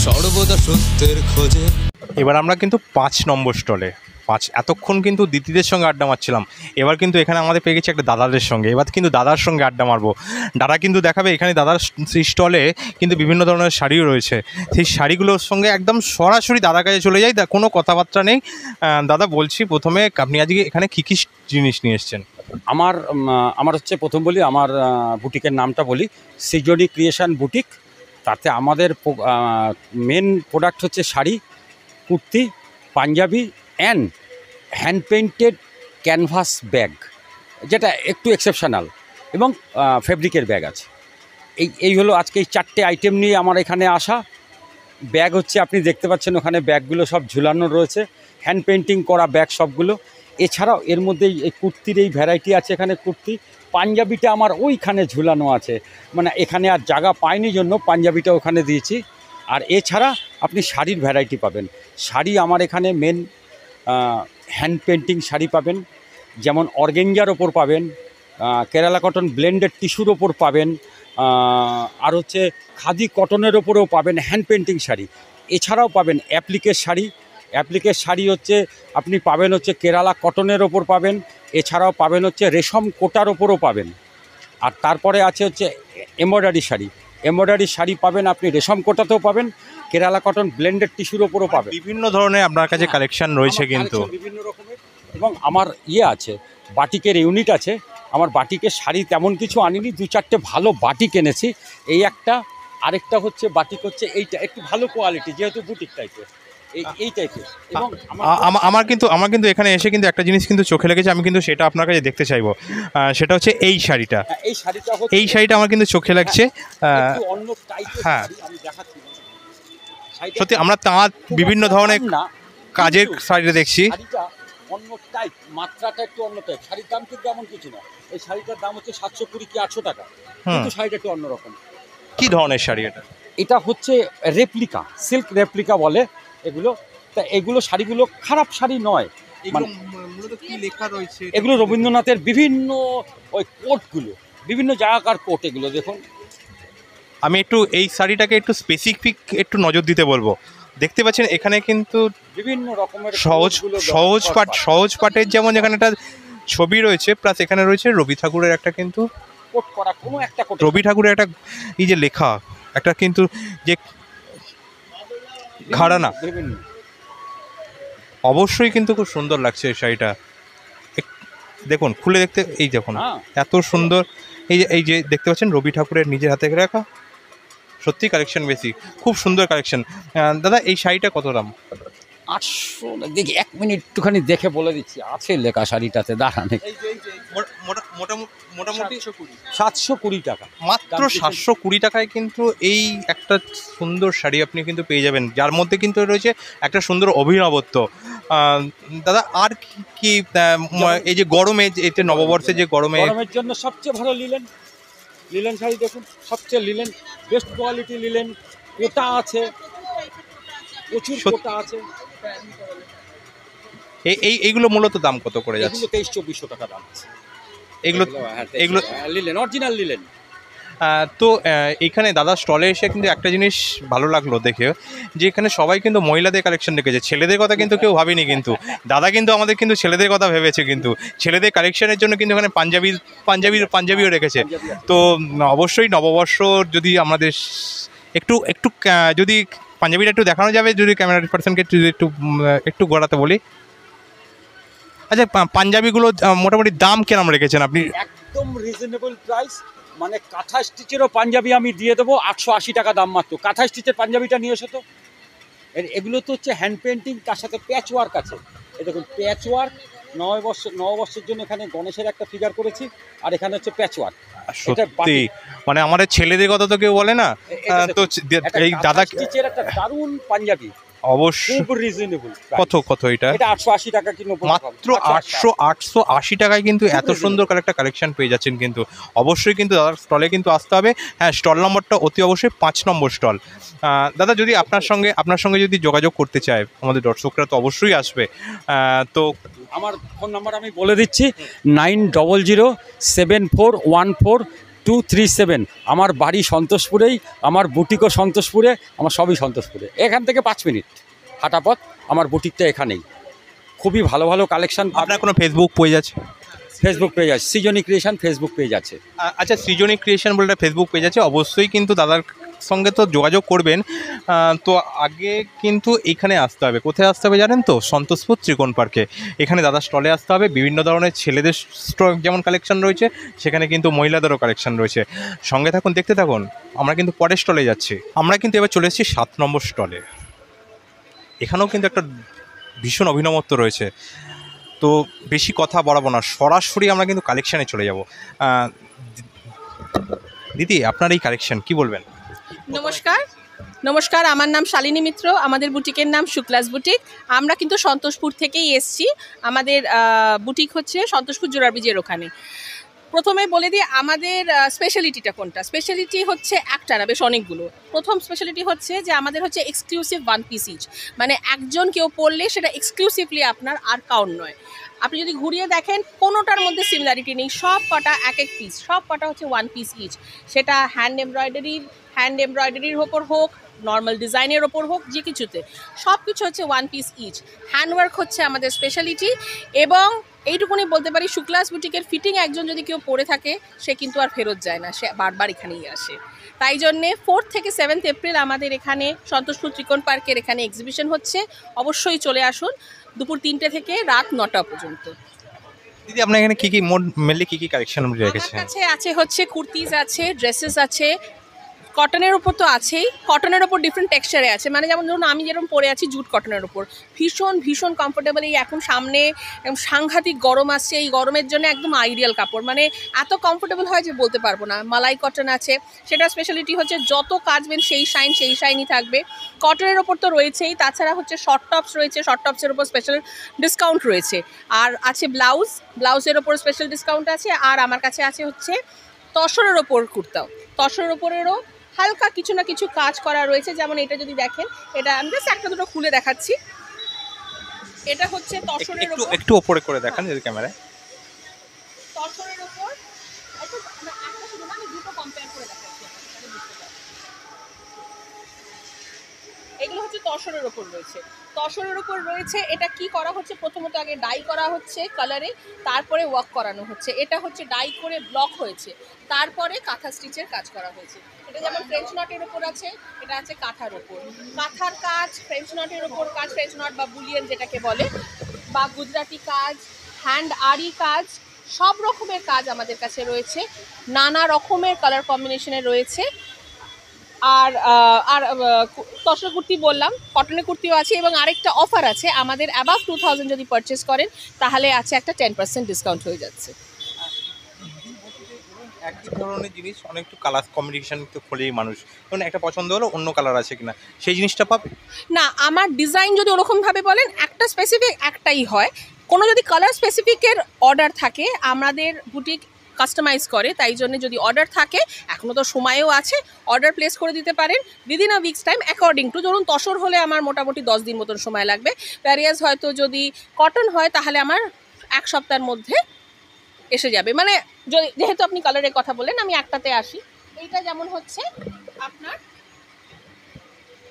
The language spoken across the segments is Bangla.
সর্বদা সত্যের খোঁজে। এবার আমরা কিন্তু 5 নম্বর স্টলে এতক্ষণ কিন্তু দিদিদের সঙ্গে আড্ডা মারছিলাম, এবার কিন্তু এখানে আমাদের পেয়ে গেছি একটা দাদাদের সঙ্গে। এবার কিন্তু দাদার সঙ্গে আড্ডা মারবো। দাদা কিন্তু দেখাবে এখানে দাদার সেই স্টলে কিন্তু বিভিন্ন ধরনের শাড়িও রয়েছে। সেই শাড়িগুলোর সঙ্গে একদম সরাসরি দাদার কাছে চলে যাই, কোনো কথাবার্তা নেই। দাদা বলছি প্রথমে আপনি আজকে এখানে কী কী জিনিস নিয়ে এসছেন? আমার হচ্ছে প্রথম বলি আমার বুটিকের নামটা বলি, সৃজনী ক্রিয়েশন বুটিক। তাতে আমাদের মেন প্রোডাক্ট হচ্ছে sari, kurti, Punjabi and hand painted canvas bag, যেটা একটু এক্সেপশনাল, এবং ফেব্রিকের ব্যাগ আছে। এই হলো আজকে এই 4টে আইটেম নিয়ে আমার এখানে আসা। ব্যাগ হচ্ছে আপনি দেখতে পাচ্ছেন ওখানে ব্যাগগুলো সব ঝুলানো রয়েছে, হ্যান্ড পেইন্টিং করা ব্যাগ সবগুলো। এছাড়াও এর মধ্যেই এই কুর্তির এই ভ্যারাইটি আছে, এখানে কুর্তি। পাঞ্জাবিটা আমার ওইখানে ঝুলানো আছে, মানে এখানে আর জায়গা পাইনি জন্য পাঞ্জাবিটা ওখানে দিয়েছি। আর এছাড়া আপনি শাড়ির ভ্যারাইটি পাবেন। শাড়ি আমার এখানে মেন হ্যান্ড পেইন্টিং শাড়ি পাবেন, যেমন অর্গেঞ্জার ওপর পাবেন, কেরালা কটন ব্লেন্ডেড টিস্যুর ওপর পাবেন, আর হচ্ছে খাদি কটনের ওপরেও পাবেন হ্যান্ড পেইন্টিং শাড়ি। এছাড়াও পাবেন অ্যাপ্লিকের শাড়ি। অ্যাপ্লিকের শাড়ি হচ্ছে আপনি পাবেন হচ্ছে কেরালা কটনের ওপর পাবেন, এছাড়াও পাবেন হচ্ছে রেশম কোটার ওপরও পাবেন। আর তারপরে আছে হচ্ছে এমব্রয়ডারি শাড়ি। এমব্রয়ডারি শাড়ি পাবেন আপনি রেশম কোটাতেও পাবেন, কেরালা কটন ব্লেন্ডেড টিস্যুর ওপরও পাবেন। বিভিন্ন ধরনের আপনার কাছে কালেকশন রয়েছে কিন্তু বিভিন্ন রকমের। এবং আমার আছে বাটিকের ইউনিট আছে। আমার বাটিকের শাড়ি তেমন কিছু আনিনি, 2-4টে ভালো বাটিক এনেছি। এই একটা, আরেকটা হচ্ছে বাটিক হচ্ছে এইটা একটু ভালো কোয়ালিটি, যেহেতু বুটিক টাইপের এই টাইপের। এবং আমার কিন্তু এখানে এসে কিন্তু একটা জিনিস কিন্তু চোখে লেগেছে, আমি কিন্তু সেটা আপনার কাছে দেখতে চাইবো। সেটা হচ্ছে এই শাড়িটা। এই শাড়িটা আমার কিন্তু চোখে লাগছে। হ্যাঁ, সত্যি আমরা তাঁত বিভিন্ন ধরনের কাজের শাড়িটা দেখছি। অন্য টাইপ, মাত্রাটা একটু অন্য টাইপ। শাড়ির দাম কিন্তু এমন কিছু না। এই শাড়িটার দাম হচ্ছে 720 কি 800 টাকা, কিন্তু শাড়িটা একটু অন্যরকম। কি ধরনের শাড়ি এটা? এটা হচ্ছে রেপ্লিকা, সিল্ক রেপ্লিকা বলে এগুলো। তা এগুলো শাড়িগুলো খারাপ শাড়ি নয়। মূলত কি লেখা রয়েছে? এগুলো রবীন্দ্রনাথের বিভিন্ন ওই কোটগুলো, বিভিন্ন জায়গাকার কোট এগুলো দেখুন। আমি একটু এই শাড়িটাকে একটু স্পেসিফিক একটু নজর দিতে বলবো। দেখতে পাচ্ছেন এখানে কিন্তু বিভিন্ন রকমের সহজ পাটের যেমন এখানে একটা ছবি রয়েছে, প্লাস এখানে রয়েছে রবি ঠাকুরের একটা কিন্তু কোট করা, কোনো একটা কোট, রবি ঠাকুরের একটা এই যে লেখা একটা কিন্তু যে ঘরানা, অবশ্যই কিন্তু খুব সুন্দর লাগছে এই শাড়িটা। দেখুন খুলে দেখতে, এই দেখুন এত সুন্দর। এই যে দেখতে পাচ্ছেন রবি ঠাকুরের নিজের হাতে রাখা, সত্যি কালেকশন বেশি, খুব সুন্দর কালেকশন। দাদা এই শাড়িটা কত দাম? 800। দেখি 1 মিনিট একটুখানি দেখে বলে দিচ্ছি, আছে লেখা শাড়িটাতে, দাঁড়ান। মোটামুটি 720 টাকা, মাত্র 720 টাকায় কিন্তু এই একটা সুন্দর শাড়ি আপনি কিন্তু পেয়ে যাবেন, যার মধ্যে কিন্তু রয়েছে একটা সুন্দর অভিনবত্ব। দাদা আর কি এই যে গরমে, এতে নববর্ষে যে গরমের জন্য সবচেয়ে ভালো লিলেন শাড়ি দেখুন, সবচেয়ে লিলেন, বেস্ট কোয়ালিটি লিলেন। কোটা আছে, প্রচুর কোটা আছে। এইগুলো মূলত দাম কত করে যাচ্ছে? 2300-2400 টাকা দাম আছে এগুলো লিলেন, অরিজিনাল লিলেন। তো এইখানে দাদা স্টলে এসে কিন্তু একটা জিনিস ভালো লাগলো দেখে, যে এখানে সবাই কিন্তু মহিলাদের কালেকশন রেখেছে, ছেলেদের কথা কিন্তু কেউ ভাবেনি। কিন্তু দাদা কিন্তু আমাদের কিন্তু ছেলেদের কথা ভেবেছে, কিন্তু ছেলেদের কালেকশনের জন্য কিন্তু এখানে পাঞ্জাবিও রেখেছে। তো অবশ্যই নববর্ষ যদি আমাদের একটু যদি পাঞ্জাবিটা একটু দেখানো যাবে, যদি ক্যামেরা পার্সনকে একটু গড়াতে বলি। আচ্ছা, পাঞ্জাবিগুলো মোটামুটি দাম কেমন রেখেছেন আপনি? একদম রিজনেবল প্রাইস, মানে কাঁথা স্টিচেরও পাঞ্জাবি আমি দিয়ে দেবো 880 টাকা দাম মাত্র। কাঁথা স্টিচের পাঞ্জাবিটা নিয়ে এসো তো। এগুলো তো হচ্ছে হ্যান্ড পেন্টিং, তার সাথে প্যাচ ওয়ার্ক আছে। এই দেখুন প্যাচ ওয়ার্ক, নববর্ষের জন্য এখানে গণেশের একটা ফিগার করেছি, আর এখানে হচ্ছে প্যাচ ওয়ার্ক। সত্যি মানে আমাদের ছেলেদের কথা তো কেউ বলে না। তো এই দাদা স্টিচের একটা দারুণ পাঞ্জাবি, অবশ্যই রিজনেবল। কত এটা? 880 টাকা, কিন্তু মাত্র 880 টাকায় কিন্তু এত সুন্দর একটা কালেকশন পেয়ে যাচ্ছেন। কিন্তু অবশ্যই কিন্তু দাদার স্টলে কিন্তু আসতে হবে। হ্যাঁ, স্টল নম্বরটা অতি অবশ্যই 5 নম্বর স্টল। দাদা যদি আপনার সঙ্গে যদি যোগাযোগ করতে চায় আমাদের দর্শকরা, তো অবশ্যই আসবে। তো আমার ফোন নাম্বার আমি বলে দিচ্ছি, 90074142 6237। আমার বাড়ি সন্তোষপুরেই, আমার বুটিকও সন্তোষপুরে, আমার সবই সন্তোষপুরে। এখান থেকে 5 মিনিট হাঁটা পথ, আমার বুটিকটা এখানেই। খুবই ভালো ভালো কালেকশান। আপনার কোনো ফেসবুক পেজ আছে? ফেসবুক পেজ আছে, সৃজনী ক্রিয়েশন ফেসবুক পেজ আছে। আচ্ছা, সৃজনী ক্রিয়েশন বলে একটা ফেসবুক পেজ আছে, অবশ্যই কিন্তু দাদার সঙ্গে তো যোগাযোগ করবেন। তো আগে কিন্তু এখানে আসতে হবে। কোথায় আসতে হবে জানেন তো? সন্তোষপুর ত্রিকোণ পার্কে। এখানে দাদার স্টলে আসতে হবে। বিভিন্ন ধরনের ছেলেদের স্টক যেমন কালেকশন রয়েছে, সেখানে কিন্তু মহিলাদেরও কালেকশন রয়েছে। সঙ্গে থাকুন, দেখতে থাকুন। আমরা কিন্তু পরের স্টলে যাচ্ছি। আমরা কিন্তু এবার চলে এসেছি 7 নম্বর স্টলে। এখানেও কিন্তু একটা ভীষণ অভিনবত্ব রয়েছে। তো বেশি কথা বাড়াবো না, সরাসরি আমরা কিন্তু কালেকশানে চলে যাব। দিদি, আপনার এই কালেকশন কি বলবেন? নমস্কার, আমার নাম শালিনী মিত্র। আমাদের বুটিকের নাম শুক্লাস বুটিক। আমরা কিন্তু সন্তোষপুর থেকেই এসছি। আমাদের বুটিক হচ্ছে সন্তোষপুর জোড়ার ব্রিজের ওখানে। প্রথমে বলে দিই আমাদের স্পেশালিটিটা কোনটা। স্পেশালিটি হচ্ছে একটা না, বেশ অনেকগুলো। প্রথম স্পেশালিটি হচ্ছে যে আমাদের হচ্ছে এক্সক্লুসিভ 1 পিস ইচ, মানে একজন কেউ পরলে সেটা এক্সক্লুসিভলি আপনার, আর কাউন্ট নয়। আপনি যদি ঘুরিয়ে দেখেন কোনোটার মধ্যে সিমিলারিটি নেই, সব কটা এক এক পিস, সব কটা হচ্ছে 1 পিস ইচ। সেটা হ্যান্ড এমব্রয়ডারির ওপর হোক, নর্মাল ডিজাইনের ওপর হোক, যে কিছুতে সব কিছু হচ্ছে 1 পিস ইচ। হ্যান্ডওয়ার্ক হচ্ছে আমাদের স্পেশালিটি। এবং এইটুকুনি বলতে পারি, শুক্লাস বুটিকের ফিটিং একজন যদি কেউ পরে থাকে, সে কিন্তু আর ফেরত যায় না, সে বারবার এখানেই আসে। তাই জন্যে 4 থেকে 7 এপ্রিল আমাদের এখানে সন্তোষপুর ত্রিকোণ পার্কের এখানে এক্সিবিশন হচ্ছে। অবশ্যই চলে আসুন, দুপুর 3টে থেকে রাত 9টা পর্যন্ত। দিদি, আপনার এখানে কী কী মেনলি কী কী কালেকশন রেখেছেন? আমার কাছে আছে হচ্ছে কুর্তিজ আছে, ড্রেসেস আছে, কটনের ওপর তো আছেই। কটনের ওপর ডিফারেন্ট টেক্সচারে আছে, মানে যেমন ধরুন আমি যেরকম পরে আছি জুট কটনের ওপর, ভীষণ কমফোর্টেবল। এই এখন সামনে সাংঘাতিক গরম আসছে, এই গরমের জন্য একদম আইডিয়াল কাপড়, মানে এত কমফোর্টেবল হয় যে বলতে পারবো না। মালাই কটন আছে, সেটা স্পেশালিটি হচ্ছে যত কাচবেন সেই শাইনই থাকবে। কটনের ওপর তো রয়েছেই, তাছাড়া হচ্ছে শর্ট টপস রয়েছে, শর্ট টপসের ওপর স্পেশাল ডিসকাউন্ট রয়েছে। আর আছে ব্লাউজের ওপর স্পেশাল ডিসকাউন্ট আছে। আর আমার কাছে আছে হচ্ছে তসরের ওপর কুর্তাও, তসরের ওপরেরও হালকা কিছু না কিছু কাজ করা রয়েছে। যেমন এটা যদি দেখেন, এটা আমি জাস্ট একটা দুটো খুলে দেখাচ্ছি। এটা হচ্ছে তসরের ওপর, একটু উপরে করে দেখান যদি ক্যামেরায়। তসরের ওপর একটা শুধু না, আমি দুটো কম্পেয়ার করে দেখাচ্ছি আপনাদের, বুঝতে পারবেন। এগুলো হচ্ছে তসরের ওপর রয়েছে। তসরের ওপর রয়েছে, এটা কি করা হচ্ছে, প্রথমত আগে ডাই করা হচ্ছে কালারে, তারপরে ওয়ার্ক করানো হচ্ছে। এটা হচ্ছে ডাই করে ব্লক হয়েছে, তারপরে কাঁথা স্টিচের কাজ করা হয়েছে। এটা যেমন ফ্রেঞ্চ নটের ওপর আছে, এটা আছে কাঁথার ওপর। কাঁথার কাজ, ফ্রেঞ্চ নটের ওপর কাজ, ফ্রেঞ্চ নট বা বুলিয়ান যেটাকে বলে, বা গুজরাটি কাজ, হ্যান্ড আরি কাজ, সব রকমের কাজ আমাদের কাছে রয়েছে। নানা রকমের কালার কম্বিনেশনে রয়েছে। আর তসর কুর্তি বললাম, কটনের কুর্তিও আছে। এবং আরেকটা অফার আছে, আমাদের অ্যাবাভ 2000 যদি পারচেস করেন, তাহলে আছে একটা 10% ডিসকাউন্ট হয়ে যাচ্ছে। একই ধরনের জিনিস অনেক একটু কালার কম্বিনেশন তো খোলেই মানুষ, ধরুন একটা পছন্দ হলো, অন্য কালার আছে কিনা সেই জিনিসটা পাবে না। আমার ডিজাইন যদি ওরকমভাবে বলেন, একটা স্পেসিফিক একটাই হয়। কোনো যদি কালার স্পেসিফিকের অর্ডার থাকে, আমাদের বুটিক কাস্টমাইজ করে, তাই জন্য যদি অর্ডার থাকে, এখনও তো সময়ও আছে, অর্ডার প্লেস করে দিতে পারেন within a weeks time according to. ধরুন তসর হলে আমার মোটামুটি 10 দিন মতন সময় লাগবে। প্যারিয়াস হয়তো যদি কটন হয়, তাহলে আমার 1 সপ্তাহের মধ্যে এসে যাবে। মানে যেহেতু আপনি কালারের কথা বললেন, আমি একটাতে আসি। এইটা যেমন হচ্ছে আপনার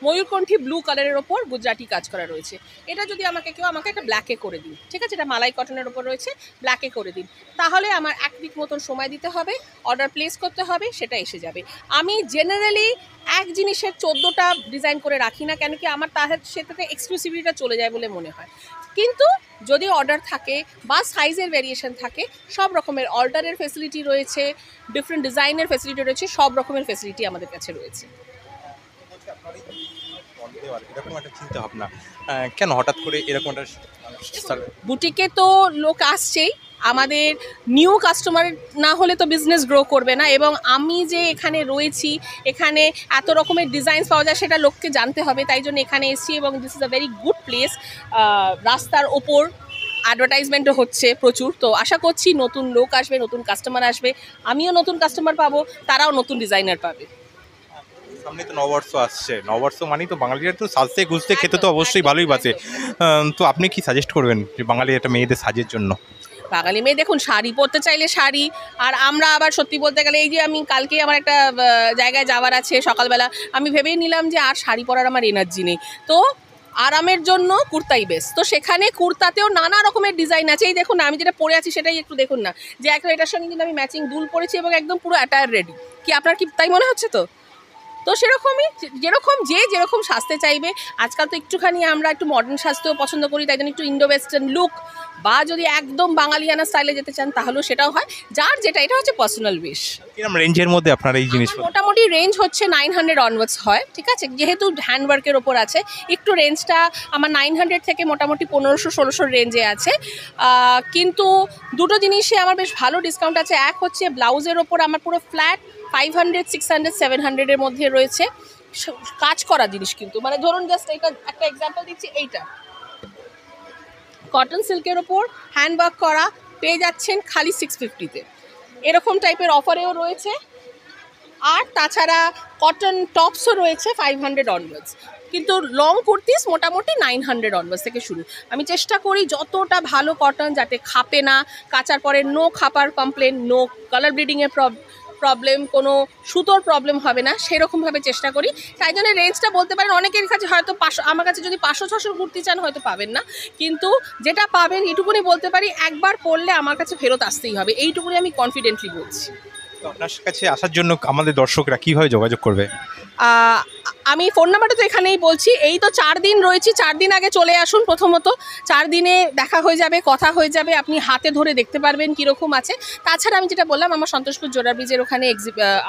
ময়ূরকণ্ঠী ব্লু কালারের ওপর গুজরাটি কাজ করা রয়েছে। এটা যদি আমাকে একটা ব্ল্যাকে করে দিন, ঠিক আছে, এটা মালাই কটনের ওপর রয়েছে, ব্ল্যাকে করে দিন, তাহলে আমার 1 উইক মতন সময় দিতে হবে, অর্ডার প্লেস করতে হবে, সেটা এসে যাবে। আমি জেনারেলি এক জিনিসের 14টা ডিজাইন করে রাখি না, কেন কি আমার সেটাতে এক্সক্লুসিভিটিটা চলে যায় বলে মনে হয়। কিন্তু যদি অর্ডার থাকে বা সাইজের ভেরিয়েশন থাকে, সব রকমের অর্ডারের ফেসিলিটি রয়েছে, ডিফারেন্ট ডিজাইনের ফেসিলিটি রয়েছে, সব রকমের ফেসিলিটি আমাদের কাছে রয়েছে। এরকম একটা চিন্তা ভাবনা কেন হঠাৎ করে এরকম একটা? বুটিকে তো লোক আসছেই, আমাদের নিউ কাস্টমার না হলে তো বিজনেস গ্রো করবে না। এবং আমি যে এখানে রয়েছি, এখানে এত রকমের ডিজাইন পাওয়া যায়, সেটা লোককে জানতে হবে, তাই জন্য এখানে এসেছি। এবং this is a very good place. রাস্তার ওপর অ্যাডভার্টাইজমেন্টও হচ্ছে প্রচুর, তো আশা করছি নতুন লোক আসবে, নতুন কাস্টমার আসবে, আমিও নতুন কাস্টমার পাবো, তারাও নতুন ডিজাইনার পাবে। সামনে তো নববর্ষ আসছে, নববর্ষ মানেই তো বাঙালিরা তো সাজতে গুজতে খেতে তো অবশ্যই ভালোই বাসে। তো আপনি কি সাজেস্ট করবেন যে বাঙালি একটা মেয়েদের সাজের জন্য? বাঙালি মেয়ে দেখুন শাড়ি পরতে চাইলে শাড়ি, আর আমরা আবার সত্যি বলতে গেলে এই যে আমি কালকে আমার একটা জায়গায় যাওয়ার আছে সকালবেলা, আমি ভেবেই নিলাম যে আর শাড়ি পরার আমার এনার্জি নেই, তো আরামের জন্য কুর্তাই বেস্ট। তো সেখানে কুর্তাতেও নানা রকমের ডিজাইন আছে, এই দেখুন না আমি যেটা পরে আছি সেটাই একটু দেখুন না, যে একটা এটার সঙ্গে কিন্তু আমি ম্যাচিং দুল পরেছি এবং একদম পুরো অ্যাটায়ার রেডি। কি আপনার কি তাই মনে হচ্ছে? তো সেরকমই যেরকম সাজতে চাইবে, আজকাল তো একটুখানি আমরা একটু মডার্ন সাজতেও পছন্দ করি, তাই জন্য একটু ইন্ডো ওয়েস্টার্ন লুক, বা যদি একদম বাঙালিয়ানা স্টাইলে যেতে চান তাহলেও সেটাও হয়, যার যেটা, এটা হচ্ছে পার্সোনাল উইশ। কিরকম রেঞ্জের মধ্যে আপনার এই জিনিস? মোটামুটি রেঞ্জ হচ্ছে 900 অনওয়ার্ডস হয়, ঠিক আছে, যেহেতু হ্যান্ডওয়ার্কের ওপর আছে একটু রেঞ্জটা আমার 900 থেকে মোটামুটি 1500-1600 রেঞ্জে আছে। কিন্তু দুটো জিনিসে আমার বেশ ভালো ডিসকাউন্ট আছে। এক হচ্ছে ব্লাউজের ওপর আমার পুরো ফ্ল্যাট 500, 600, 700-এর মধ্যে রয়েছে কাজ করা জিনিস, কিন্তু মানে ধরুন জাস্ট এটা একটা এক্সাম্পল দিচ্ছি, এইটা কটন সিল্কের ওপর হ্যান্ডওয়ার্ক করা পেয়ে যাচ্ছেন খালি 650-তে, এরকম টাইপের অফারেও রয়েছে। আর তাছাড়া কটন টপসও রয়েছে 500 অনওয়ার্ডস, কিন্তু লং কুর্তিস মোটামুটি 900 অনওয়ার্ডস থেকে শুরু। আমি চেষ্টা করি যতটা ভালো কটন যাতে খাপে না, কাচার পরে নো খাপার কমপ্লেন, নো কালার ব্লিডিংয়ের প্রবলেম, কোনো সুতোর প্রবলেম হবে না, সেরকমভাবে চেষ্টা করি। তাই জন্য রেঞ্জটা বলতে পারেন অনেকের কাছে হয়তো 500, আমার কাছে যদি 500-600 কুর্তি চান হয়তো পাবেন না, কিন্তু যেটা পাবেন এটুকুনি বলতে পারি একবার পরলে আমার কাছে ফেরত আসতেই হবে, এইটুকুনি আমি কনফিডেন্টলি বলছি। তো আপনার কাছে আসার জন্য আমাদের দর্শকরা কীভাবে যোগাযোগ করবে? আমি ফোন নাম্বারটা তো এখানেই বলছি, এই তো 4 দিন রয়েছি, 4 দিন আগে চলে আসুন। প্রথমত 4 দিনে দেখা হয়ে যাবে, কথা হয়ে যাবে, আপনি হাতে ধরে দেখতে পারবেন কীরকম আছে। তাছাড়া আমি যেটা বললাম, আমার সন্তোষপুর জোড়া ব্রিজের ওখানে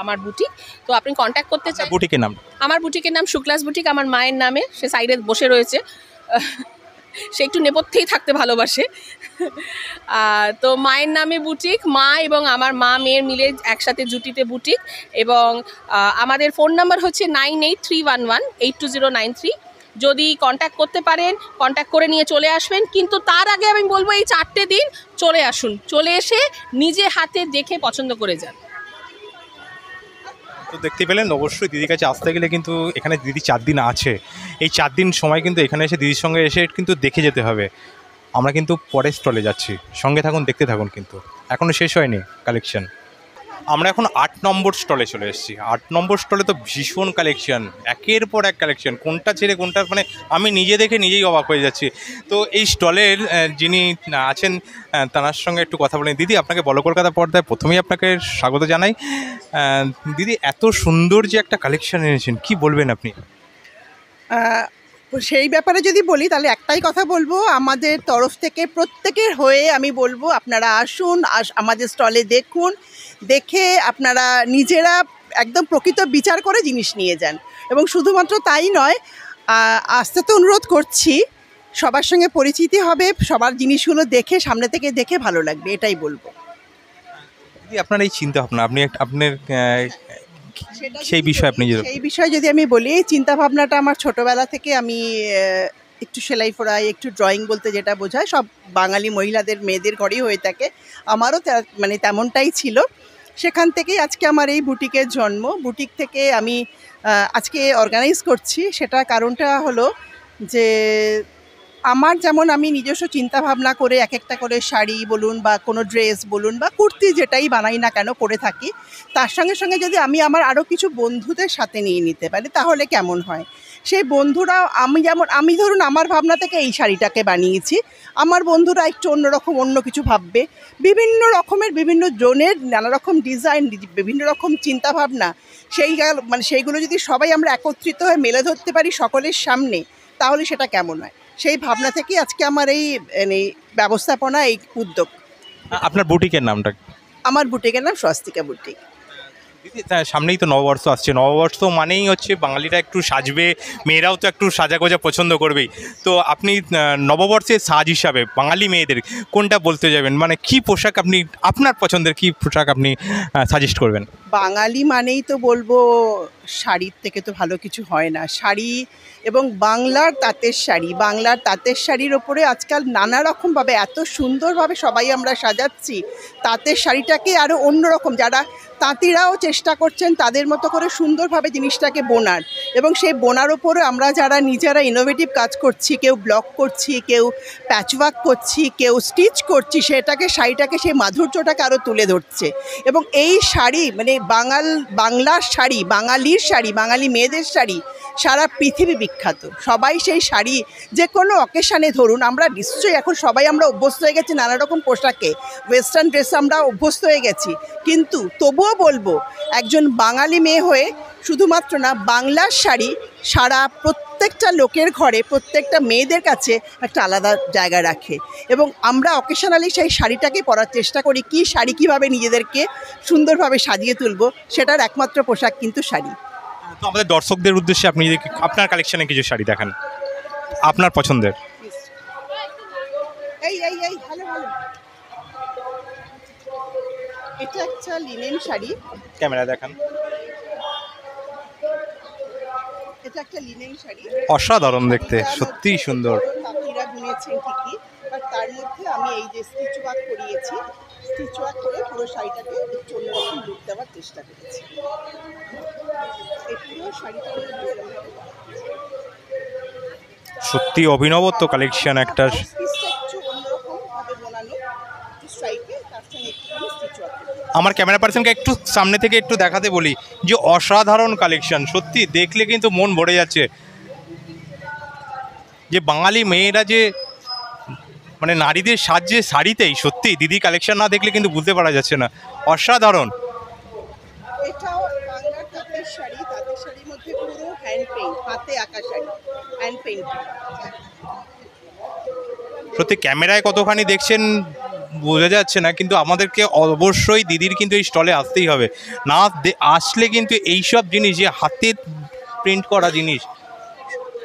আমার বুটিক, তো আপনি কন্ট্যাক্ট করতে চান। বুটিকের নাম? আমার বুটিকের নাম শুক্লাস বুটিক, আমার মায়ের নামে, সে সাইডে বসে রয়েছে, সে একটু নেপথ্যেই থাকতে ভালোবাসে। তো মায়ের নামে বুটিক, মা এবং আমার মা মেয়ের মিলে একসাথে জুটিতে বুটিক, এবং আমাদের ফোন নাম্বার হচ্ছে 9831182093। যদি কন্ট্যাক্ট করতে পারেন কন্ট্যাক্ট করে নিয়ে চলে আসবেন, কিন্তু তার আগে আমি বলবো এই 4টে দিন চলে আসুন, চলে এসে নিজে হাতে দেখে পছন্দ করে যান। তো দেখতে পেলেন, অবশ্যই দিদির কাছে আসতে গেলে কিন্তু এখানে দিদি 4 দিন আছে, এই 4 দিন সময় কিন্তু এখানে এসে দিদির সঙ্গে এসে কিন্তু দেখে যেতে হবে। আমরা কিন্তু পরের স্টলে যাচ্ছি, সঙ্গে থাকুন, দেখতে থাকুন, কিন্তু এখনও শেষ হয়নি কালেকশন। আমরা এখন 8 নম্বর স্টলে চলে এসেছি। 8 নম্বর স্টলে তো ভীষণ কালেকশন, একের পর এক কালেকশন, কোনটা ছেড়ে কোনটা, মানে আমি নিজে দেখে নিজেই অবাক হয়ে যাচ্ছি। তো এই স্টলের যিনি আছেন তার সঙ্গে একটু কথা বলেন। দিদি, আপনাকে বলো কলকাতা পর্দায় প্রথমেই আপনাকে স্বাগত জানাই। দিদি, এত সুন্দর যে একটা কালেকশন এনেছেন, কি বলবেন আপনি? সেই ব্যাপারে যদি বলি তাহলে একটাই কথা বলবো, আমাদের তরফ থেকে প্রত্যেকের হয়ে আমি বলবো আপনারা আসুন, আমাদের স্টলে দেখুন, দেখে আপনারা নিজেরা একদম প্রকৃত বিচার করে জিনিস নিয়ে যান। এবং শুধুমাত্র তাই নয়, আসতে তো অনুরোধ করছি, সবার সঙ্গে পরিচিতি হবে, সবার জিনিসগুলো দেখে সামনে থেকে দেখে ভালো লাগবে, এটাই বলবো। দিদি, আপনার এই চিন্তা ভাবনা, আপনার সেই বিষয়ে যদি আমি বলি, এই চিন্তাভাবনাটা আমার ছোটোবেলা থেকে, আমি একটু সেলাই ফোড়াই, একটু ড্রয়িং বলতে যেটা বোঝায়, সব বাঙালি মহিলাদের মেয়েদের ঘরেই হয়ে থাকে, আমারও মানে তেমনটাই ছিল। সেখান থেকেই আজকে আমার এই বুটিকের জন্ম। বুটিক থেকে আমি আজকে অর্গানাইজ করছি, সেটা কারণটা হলো যে আমার যেমন আমি নিজস্ব চিন্তাভাবনা করে এক একটা করে শাড়ি বলুন বা কোনো ড্রেস বলুন বা কুর্তি যেটাই বানাই না কেন করে থাকি, তার সঙ্গে সঙ্গে যদি আমি আমার আরও কিছু বন্ধুদের সাথে নিয়ে নিতে পারি তাহলে কেমন হয়। সেই বন্ধুরা আমি ধরুন আমার ভাবনা থেকে এই শাড়িটাকে বানিয়েছি, আমার বন্ধুরা একটু অন্যরকম অন্য কিছু ভাববে, বিভিন্ন রকমের বিভিন্ন জনের নানা রকম ডিজাইন, বিভিন্ন রকম চিন্তাভাবনা, সেইগুলো যদি সবাই আমরা একত্রিত হয়ে মেলে ধরতে পারি সকলের সামনে, তাহলে সেটা কেমন হয়। সেই ভাবনা থেকেই আজকে আমার এই ব্যবস্থাপনা, এই উদ্যোগ। আপনার বুটিকের নামটা? আমার বুটিকের নাম স্বস্তিকা বুটিক। দিদি, সামনেই তো নববর্ষ আসছে, নববর্ষ মানেই হচ্ছে বাঙালিরা একটু সাজবে, মেয়েরাও তো একটু সাজাগোজা পছন্দ করবেই। তো আপনি নববর্ষের সাজ হিসাবে বাঙালি মেয়েদের কোনটা বলতে যাবেন, মানে কি পোশাক আপনার পছন্দের কি পোশাক আপনি সাজেস্ট করবেন? বাঙালি মানেই তো বলবো শাড়ির থেকে তো ভালো কিছু হয় না। শাড়ি এবং বাংলার তাঁতের শাড়ির ওপরে আজকাল নানা রকমভাবে এত সুন্দরভাবে সবাই আমরা সাজাচ্ছি। তাঁতের শাড়িটাকে আরও অন্যরকম, যারা তাঁতিরাও চেষ্টা করছেন তাদের মতো করে সুন্দরভাবে জিনিসটাকে বোনার, এবং সেই বোনার ওপরে আমরা যারা নিজেরা ইনোভেটিভ কাজ করছি, কেউ ব্লক করছি, কেউ প্যাচওয়ার্ক করছি, কেউ স্টিচ করছি, শাড়িটাকে সেই মাধুর্যটাকে আরও তুলে ধরছে। এবং এই শাড়ি মানে বাংলার শাড়ি, বাঙালির শাড়ি, বাঙালি মেয়েদের শাড়ি সারা পৃথিবী বিখ্যাত। সবাই সেই শাড়ি যে কোনো অকেশানে ধরুন, আমরা নিশ্চয়ই এখন সবাই আমরা অভ্যস্ত হয়ে গেছি নানা রকম পোশাকে, ওয়েস্টার্ন ড্রেস আমরা অভ্যস্ত হয়ে গেছি, কিন্তু তবুও বলবো একজন বাঙালি মেয়ে হয়ে শুধুমাত্র না, বাংলার শাড়ি সারা প্রত্যেকটা লোকের ঘরে, প্রত্যেকটা মেয়েদের কাছে একটা আলাদা জায়গা রাখে। এবং আমরা অকেশনালি সেই শাড়িটাকে পরার চেষ্টা করি। কি শাড়ি কীভাবে নিজেদেরকে সুন্দরভাবে সাজিয়ে তুলবো, সেটার একমাত্র পোশাক কিন্তু শাড়ি। তো আমাদের দর্শকদের উদ্দেশ্যে আপনি যদি আপনার কালেকশনে কিছু শাড়ি দেখান আপনার পছন্দের। ভালো ভালো, এটা একটা লিনেন শাড়ি, ক্যামেরা দেখান। এটা একটা লিনেন শাড়ি, অসাধারণ দেখতে, সত্যিই সুন্দর। তাঁতিরা বুনেছেন ঠিকই, বাট তার মধ্যে আমি এই যে স্টিচ ওয়ার্ক করিয়েছি, স্টিচ ওয়ার্ক করে পুরো শাড়িটাকে একটু অন্যরকম লুক দেওয়ার চেষ্টা করেছি। এই পুরো শাড়িটার মধ্যে সত্যি অভিনবত্ব কালেকশন একটা। পিসটা একটু অন্যরকম ভাবে বানানো, একটু স্ট্রাইপে, তার সঙ্গে একটু স্টিচ ওয়ার্ক। আমার ক্যামেরা পার্সনকে একটু সামনে থেকে একটু দেখাতে বলি যে অসাধারণ কালেকশন, সত্যি দেখলে কিন্তু মন ভরে যাচ্ছে। যে বাঙালি মেয়েরা যে মানে নারীদের সাজে শাড়িতেই, সত্যি দিদি কালেকশন না দেখলে কিন্তু বুঝতে পারা যাচ্ছে না, অসাধারণ। এটাও বাংলার তাঁতের শাড়ি, তাঁতের শাড়ির মধ্যে পুরো হ্যান্ড পেইন্ট, হাতে আঁকা শাড়ি, হ্যান্ড পেইন্ট। সত্যি ক্যামেরায় কতখানি দেখছেন বোঝা যাচ্ছে না, কিন্তু আমাদেরকে অবশ্যই দিদির কিন্তু এই স্টলে আসতেই হবে। না আসলে কিন্তু এইসব জিনিস, যে হাতে প্রিন্ট করা জিনিস,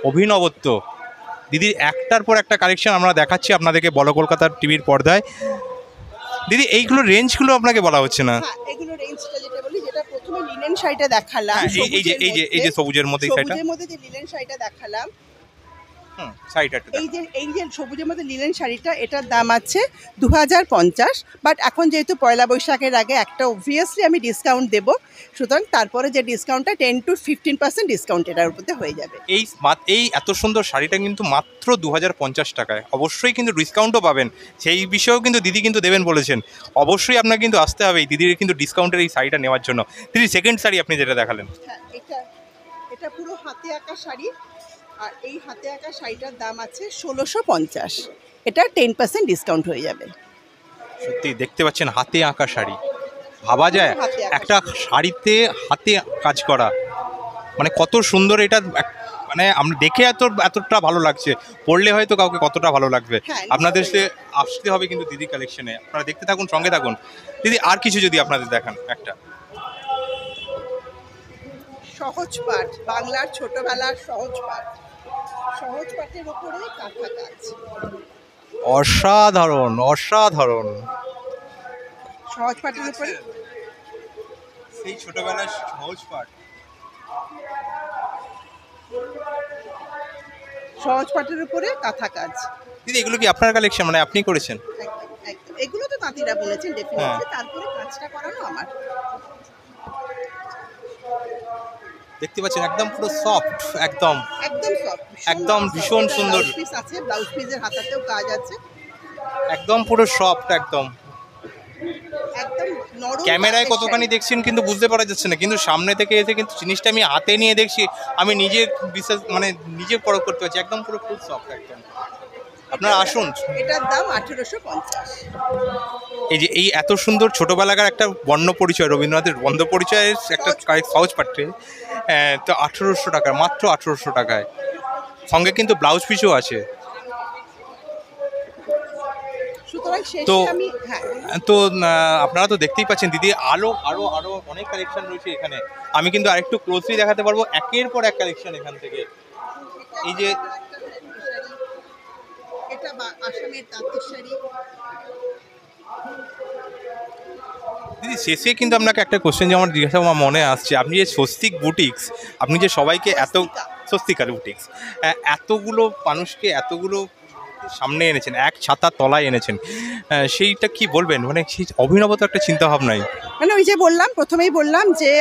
অভিনবত্ব, দিদির একটার পর একটা কালেকশন আমরা দেখাচ্ছি আপনাদেরকে বলো কলকাতার টিভির পর্দায়। দিদি এইগুলো রেঞ্জগুলো আপনাকে বলা হচ্ছে না। হ্যাঁ, এগুলো রেঞ্জটা যেটা বলি, যেটা প্রথমে লিনেন শাড়িটা দেখালাম, এই যে সবুজের মধ্যে সবুজের মধ্যে যে লিনেন শাড়িটা দেখালাম, শাড়িটা এই যে সবুজের মধ্যে লিনেন শাড়িটা, এটার দাম আছে 2050। বাট এখন যেহেতু পয়লা বৈশাখের আগে একটা অবভিয়াসলি আমি ডিসকাউন্ট দেবো, সুতরাং তারপরে যে ডিসকাউন্টটা 10 to 15% ডিসকাউন্ট এটার উপরে হয়ে যাবে। এই এত সুন্দর শাড়িটা কিন্তু মাত্র 2050 টাকায়, অবশ্যই কিন্তু ডিসকাউন্টও পাবেন, সেই বিষয়েও কিন্তু দিদি কিন্তু দেবেন বলেছেন। অবশ্যই আপনার কিন্তু আসতে হবে এই দিদির কিন্তু ডিসকাউন্টের এই শাড়িটা নেওয়ার জন্য। দিদি সেকেন্ড শাড়ি আপনি যেটা দেখালেন, হ্যাঁ, এটা পুরো হাতে আঁকা শাড়ি, আর এই হাতে আঁকা শাড়িটার দাম আছে 1650। এটা 10% ডিসকাউন্ট হয়ে যাবে। সত্যি দেখতে পাচ্ছেন হাতে আঁকা শাড়ি, ভাবা যায় একটা শাড়িতে হাতে কাজ করা, মানে কত সুন্দর এটা, মানে আমরা দেখে এতটা ভালো লাগছে, পড়লে হয়তো কাউকে কতটা ভালো লাগবে। আপনাদের সে আসতে হবে কিন্তু দিদি কালেকশনে, আপনারা দেখতে থাকুন, সঙ্গে থাকুন। দিদি আর কিছু যদি আপনাদের দেখান, একটা সহজ পাঠ, বাংলার ছোটবেলার সহজ পাঠ, সহজ পাঠের উপরে কাঁথা কাজ, অসাধারণ অসাধারণ। সহজ পাঠের উপরে সেই ছোটবেলার সহজ পাঠ, সহজ পাঠের উপরে কাঁথা কাজ। দিদি এগুলো কি আপনার কালেকশন, মানে আপনি করেছেন? একদম, এগুলো তো তাঁতিরা বলেছেন ডেফিনেটলি, তারপরে কাজটা করানো আমার। দেখতে পাচ্ছেন একদম পুরো সফট, একদম সফট, একদম ভীষণ সুন্দর। ব্লাউজ পিস আছে, ব্লাউজ পিসের হাতাতেও কাজ আছে, একদম পুরো সফট, একদম নরম। ক্যামেরায় কতখানি দেখছেন কিন্তু বুঝতে পারা যাচ্ছে না, কিন্তু সামনে থেকে এসে কিন্তু জিনিসটা আমি হাতে নিয়ে দেখছি, আমি নিজে বিশ্বাস মানে নিজে পরখ করতে পারছি, একদম পুরো ফুল সফট একদম। আপনারা আসুন। এটার দাম 1850। এই এত সুন্দর ছোটবেলাকার একটা বর্ণ পরিচয়, রবীন্দ্রনাথের বর্ণ পরিচয়ের একটা সহজ পাঠ্যে, তো 1800 টাকা, মাত্র 1800 টাকায়, সঙ্গে কিন্তু ব্লাউজ পিসও আছে। তো আপনারা তো দেখতেই পাচ্ছেন দিদি, আরও অনেক কালেকশন রয়েছে এখানে। আমি কিন্তু আরেকটু ক্লোজলি দেখাতে পারবো, একের পর এক কালেকশন এখান থেকে। এই যে এটা আসামের তাঁতের শাড়ি, দিদি শেষে কিন্তু আপনাকে একটা কোশ্চেন যে আমার জিজ্ঞাসা আমার মনে আসছে, আপনি যে স্বস্তিক বুটিক্স, আপনি যে সবাইকে এত স্বস্তিকার বুটিক্স এতগুলো মানুষকে এতগুলো সামনে এনেছেন, এক ছাতার তলায় এনেছেন, সেইটা কি বলবেন? মানে সেই অভিনবত একটা চিন্তা ভাবনাই। মানে ওই যে বললাম, প্রথমেই বললাম যে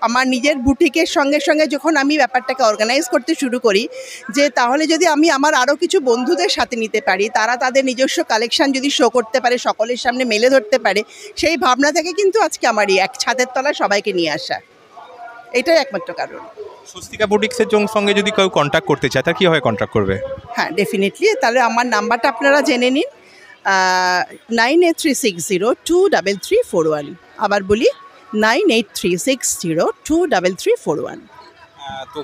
আমার নিজের বুটিকের সঙ্গে সঙ্গে যখন আমি ব্যাপারটাকে অর্গানাইজ করতে শুরু করি, যে তাহলে যদি আমি আমার আরও কিছু বন্ধুদের সাথে নিতে পারি, তারা তাদের নিজস্ব কালেকশন যদি শো করতে পারে, সকলের সামনে মেলে ধরতে পারে, সেই ভাবনা থেকে কিন্তু আজকে আমার এই এক ছাদের তলায় সবাইকে নিয়ে আসা, এটাই একমাত্র কারণ। স্বস্তিকা বুটিক্সের সঙ্গে যদি কেউ কন্ট্যাক্ট করতে চায়, তার কীভাবে কন্ট্যাক্ট করবে? হ্যাঁ, ডেফিনেটলি। তাহলে আমার নাম্বারটা আপনারা জেনে নিন, 9836023341। আবার বলি, 9836023341। তো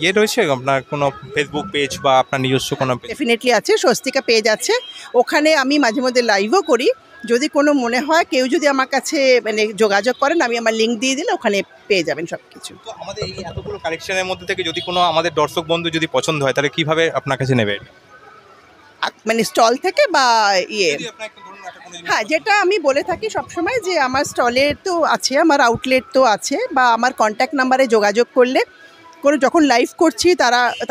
ইয়ে রয়েছে আপনার কোনো ফেসবুক পেজ বা আপনার নিজস্ব কোনো পেজ? ডেফিনেটলি আছে, স্বস্তিকা পেজ আছে, ওখানে আমি মাঝে মধ্যে লাইভও করি। যদি কোনো মনে হয়, কেউ যদি আমার কাছে মানে যোগাযোগ করেন, আমি আমার লিঙ্ক দিয়ে দিলে ওখানে পেয়ে যাবেন সব কিছু। তো আমাদের এই এতগুলো কালেকশনের মধ্যে থেকে যদি কোনো আমাদের দর্শক বন্ধু যদি পছন্দ হয়, তাহলে কীভাবে আপনার কাছে নেবে? মানে স্টল থেকে বা ইয়ে? যদি আপনার একটা ধরুন একটা কোনো জিনিস হ্যাঁ, যেটা আমি বলে থাকি সবসময়, যে আমার স্টলে তো আছে, আমার আউটলেট তো আছে, বা আমার কন্ট্যাক্ট নাম্বারে যোগাযোগ করলে, যখন লাইভ করছি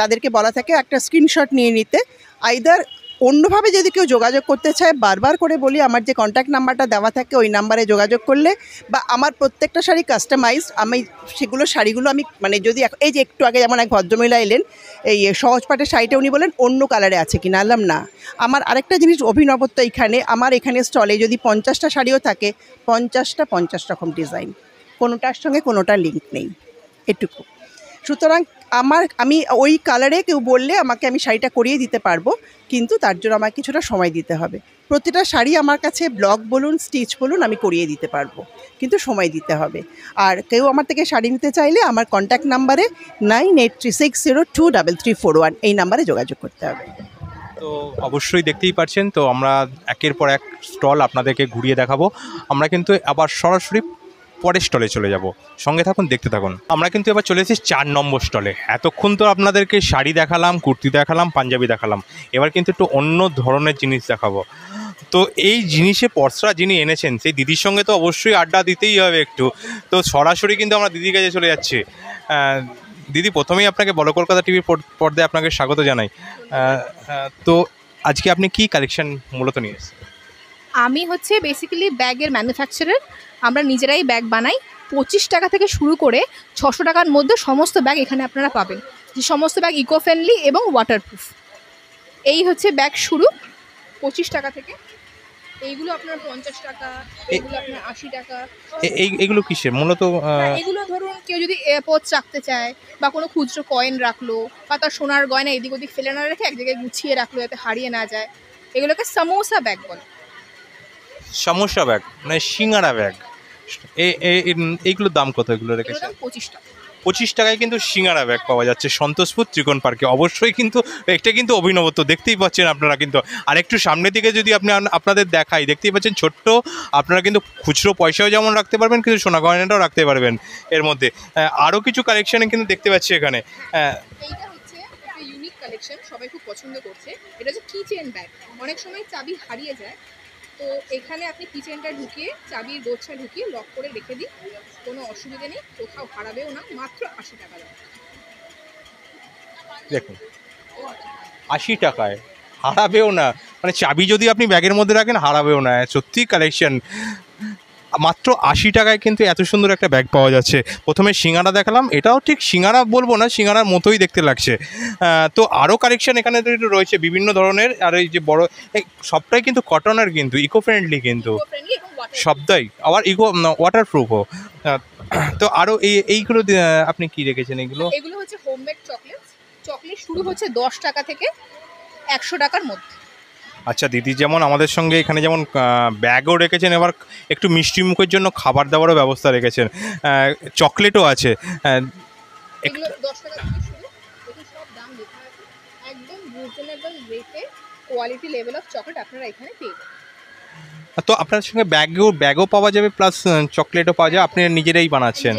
তাদেরকে বলা থাকে একটা স্ক্রিনশট নিয়ে নিতে। আইদার অন্যভাবে যদি কেউ যোগাযোগ করতে চায়, বারবার করে বলি, আমার যে কন্ট্যাক্ট নাম্বারটা দেওয়া থাকে ওই নাম্বারে যোগাযোগ করলে, বা আমার প্রত্যেকটা শাড়ি কাস্টমাইজড, আমি শাড়িগুলো আমি মানে যদি এই যে একটু আগে যেমন এক ভদ্রমহিলা এলেন, এই সহজ পাটের শাড়িটা উনি বলেন অন্য কালারে আছে কিনা, আনলাম না। আমার আরেকটা জিনিস অভিনবত্ব এইখানে, আমার এখানে স্টলে যদি 50টা শাড়িও থাকে, 50 রকম ডিজাইন, কোনোটার সঙ্গে কোনোটার লিঙ্ক নেই, এটুকু। সুতরাং আমি ওই কালারে কেউ বললে আমি শাড়িটা করিয়ে দিতে পারবো, কিন্তু তার জন্য আমার কিছুটা সময় দিতে হবে। প্রতিটা শাড়ি আমার কাছে ব্লক বলুন, স্টিচ বলুন, আমি করিয়ে দিতে পারবো, কিন্তু সময় দিতে হবে। আর কেউ আমার থেকে শাড়ি নিতে চাইলে আমার কন্ট্যাক্ট নাম্বারে 9836023341 এই নাম্বারে যোগাযোগ করতে হবে। তো অবশ্যই দেখতেই পাচ্ছেন, তো আমরা একের পর এক স্টল আপনাদেরকে ঘুরিয়ে দেখাবো। আমরা কিন্তু আবার সরাসরি পরের স্টলে চলে যাব, সঙ্গে থাকুন, দেখতে থাকুন। আমরা কিন্তু এবার চলে এসেছি 4 নম্বর স্টলে। এতক্ষণ তো আপনাদেরকে শাড়ি দেখালাম, কুর্তি দেখালাম, পাঞ্জাবি দেখালাম, এবার কিন্তু একটু অন্য ধরনের জিনিস দেখাবো। তো এই জিনিসে পরশরা যিনি এনেছেন, সেই দিদির সঙ্গে তো অবশ্যই আড্ডা দিতেই হবে একটু। তো সরাসরি কিন্তু আমরা দিদির কাছে চলে যাচ্ছি। দিদি, প্রথমেই আপনাকে বলো কলকাতা টিভির পর্দায় আপনাকে স্বাগত জানাই। তো আজকে আপনি কি কালেকশন মূলত নিয়ে এসেছেন? আমি হচ্ছে বেসিক্যালি ব্যাগের ম্যানুফ্যাকচারার। আমরা নিজেরাই ব্যাগ বানাই। 25 টাকা থেকে শুরু করে 600 টাকার মধ্যে সমস্ত ব্যাগ এখানে আপনারা পাবেন, যে সমস্ত ব্যাগ ইকো ফ্রেন্ডলি এবং ওয়াটারপ্রুফ। এই হচ্ছে ব্যাগ শুরু 25 টাকা থেকে। এইগুলো আপনার 50 টাকা, এইগুলো আপনার 80 টাকা। এইগুলো কিসের মূলত? এগুলো ধরুন কেউ যদি এয়ারপোর্ট রাখতে চায়, বা কোনো খুচরো কয়েন রাখলো, বা তার সোনার গয়না এদিক ওদিক ফেলে না রেখে এক জায়গায় গুছিয়ে রাখলো যাতে হারিয়ে না যায়, এগুলোকে সমোসা ব্যাগ বলে। সমস্যা ব্যাগ মানে সিঙ্গারা ব্যাগ। এইগুলোর দাম কত? এগুলো রেখেছে 25 টাকা। 25 টাকায় কিন্তু সিঙ্গারা ব্যাগ পাওয়া যাচ্ছে সন্তোষপুর ত্রিকোণ পার্কে। অবশ্যই কিন্তু এটা কিন্তু অভিনবত্ব, দেখতেই পাচ্ছেন আপনারা কিন্তু। আর একটু সামনের দিকে যদি আপনাদের দেখাই, দেখতেই পাচ্ছেন ছোট্ট, আপনারা কিন্তু খুচরো পয়সাও যেমন রাখতে পারবেন, কিন্তু সোনা গয়নাটাও রাখতে পারবেন এর মধ্যে। আরও কিছু কালেকশানে কিন্তু দেখতে পাচ্ছি এখানে। এইটা হচ্ছে একটা ইউনিক কালেকশন, সবাই খুব পছন্দ করছে। এটা হচ্ছে কিচেন ব্যাগ। অনেক সময় চাবি হারিয়ে যায়, তো এখানে আপনি কিচেনটা ঢুকিয়ে চাবির গোছা ঢুকিয়ে লক করে রেখে দিন, কোনো অসুবিধা নেই, কোথাও হারাবেও না। মাত্র 80 টাকা দাম। দেখুন 80 টাকায় হারাবেও না, মানে চাবি যদি আপনি ব্যাগের মধ্যে রাখেন হারাবেও না। সত্যি কালেকশন, মাত্র 80 টাকায় কিন্তু এত সুন্দর একটা ব্যাগ পাওয়া যাচ্ছে। প্রথমে সিঙ্গারা দেখালাম, এটাও ঠিক সিঙ্গারা বলবো না, সিঙ্গারার মতোই দেখতে লাগছে। তো আরও কালেকশন এখানে রয়েছে বিভিন্ন ধরনের। আর এই যে বড় সবটাই কিন্তু কটনের, কিন্তু ইকো ফ্রেন্ডলি, কিন্তু সবটাই আবার ওয়াটারপ্রুফও। তো আরও এইগুলো আপনি কি রেখেছেন? এগুলো হচ্ছে হোমমেড চকলেট। চকলেট শুরু হচ্ছে 10 টাকা থেকে 100 টাকার মধ্যে। আচ্ছা দিদি, যেমন আমাদের সঙ্গে এখানে যেমন ব্যাগও রেখেছেন, এবার একটু মিষ্টি মুখের জন্য খাবার দাবারও ব্যবস্থা রেখেছেন, চকলেটও আছে। এগুলো 10 টাকা থেকে শুরু, এগুলো সব দাম লেখা আছে। একদম রিজনেবল রেটে কোয়ালিটি লেভেল অফ চকলেট আপনারা এখানে পেয়ে যাবেন। তো আপনার সঙ্গে ব্যাগও পাওয়া যাবে, প্লাস চকলেটও পাওয়া যাবে, আপনি নিজেরাই বানাচ্ছেন।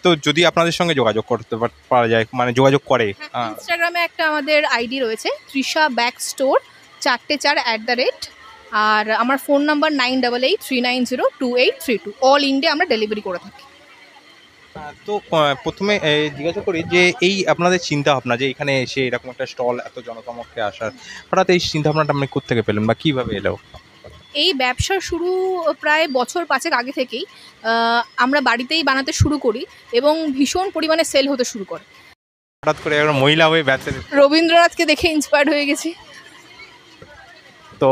তো যদি আপনাদের সঙ্গে যোগাযোগ করতে পারা যায়, মানে যোগাযোগ করে, ইনস্টাগ্রামে একটা আমাদের আইডি রয়েছে, তৃষা ব্যাগ স্টোর 4 4 @ আর আমার ফোন নাম্বার 9883902832। অল ইন্ডিয়া আমরা ডেলিভারি করে থাকি। তো প্রথমে জিজ্ঞাসা করি যে এই আপনাদের চিন্তা ভাবনা যে এখানে এসে এরকম একটা স্টল এত জনসমক্ষে আসার হঠাৎ এই চিন্তা ভাবনাটা আপনি কোত্থেকে পেলেন বা কীভাবে এলো? এই ব্যবসা শুরু প্রায় বছর 5 আগে থেকেই আমরা বাড়িতেই বানাতে শুরু করি এবং ভীষণ পরিমাণে সেল হতে শুরু করে। হঠাৎ করে একটা মহিলা হয়ে ব্যবসা রবীন্দ্রনাথকে দেখে ইন্সপায়ার্ড হয়ে গেছি। তো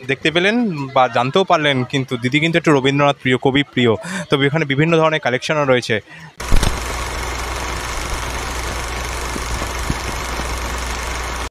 দেখতে পেলেন বা জানতেও পারলেন কিন্তু দিদি কিন্তু একটু রবীন্দ্রনাথ প্রিয়, কবি প্রিয়। তবে এখানে বিভিন্ন ধরনের কালেকশনও রয়েছে।